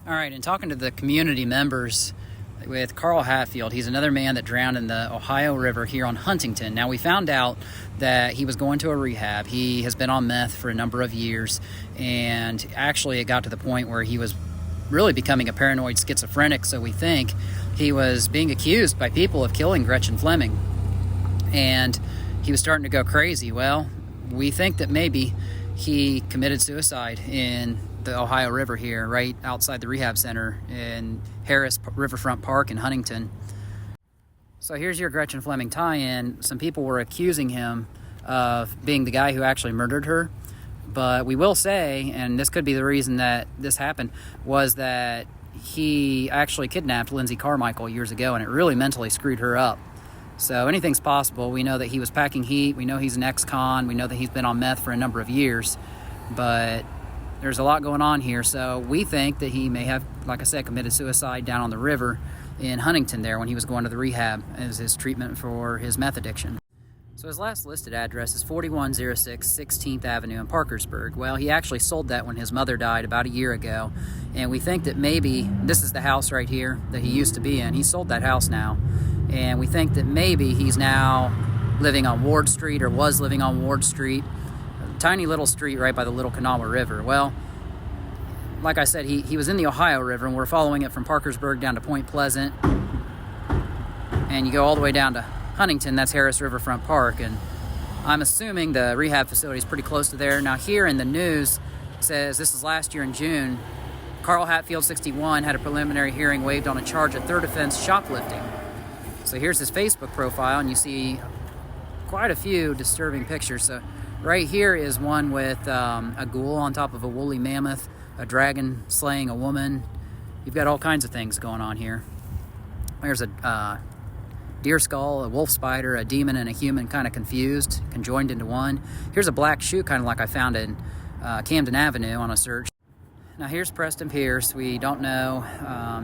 All right, and talking to the community members with Carl Hatfield, he's another man that drowned in the Ohio River here on Huntington. Now, we found out that he was going to a rehab. He has been on meth for a number of years, and actually it got to the point where he was really becoming a paranoid schizophrenic, so we think he was being accused by people of killing Gretchen Fleming, and he was starting to go crazy. Well, we think that maybe he committed suicide in the Ohio River here, right outside the rehab center in Harris Riverfront Park in Huntington. So here's your Gretchen Fleming tie-in. Some people were accusing him of being the guy who actually murdered her, but we will say, and this could be the reason that this happened, was that he actually kidnapped Lindsay Carmichael years ago, and it really mentally screwed her up. So anything's possible. We know that he was packing heat. We know he's an ex-con. We know that he's been on meth for a number of years, but there's a lot going on here. So we think that he may have, like I said, committed suicide down on the river in Huntington there when he was going to the rehab as his treatment for his meth addiction. So his last listed address is 4106 16th Avenue in Parkersburg. Well, he actually sold that when his mother died about a year ago, and we think that maybe this is the house right here that he used to be in. He sold that house now, and we think that maybe he's now living on Ward Street, or was living on Ward Street, a tiny little street right by the Little Kanawha River. Well, like I said, he was in the Ohio River, and we're following it from Parkersburg down to Point Pleasant, and you go all the way down to Huntington. That's Harris Riverfront Park, and I'm assuming the rehab facility is pretty close to there. Now, here in the news, it says this is last year in June, Carl Hatfield, 61, had a preliminary hearing waived on a charge of third offense shoplifting. So here's his Facebook profile, and you see quite a few disturbing pictures. So right here is one with a ghoul on top of a woolly mammoth, a dragon slaying a woman. You've got all kinds of things going on here. There's a deer skull, a wolf spider, a demon, and a human kind of confused, conjoined into one. Here's a black shoe, kind of like I found in Camden Avenue on a search. Now here's Preston Pierce. We don't know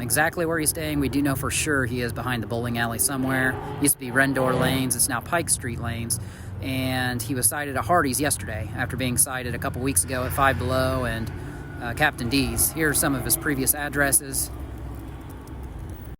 exactly where he's staying. We do know for sure he is behind the bowling alley somewhere. Used to be Rendor Lanes. It's now Pike Street Lanes. And he was cited at Hardee's yesterday after being cited a couple weeks ago at Five Below and Captain D's. Here are some of his previous addresses.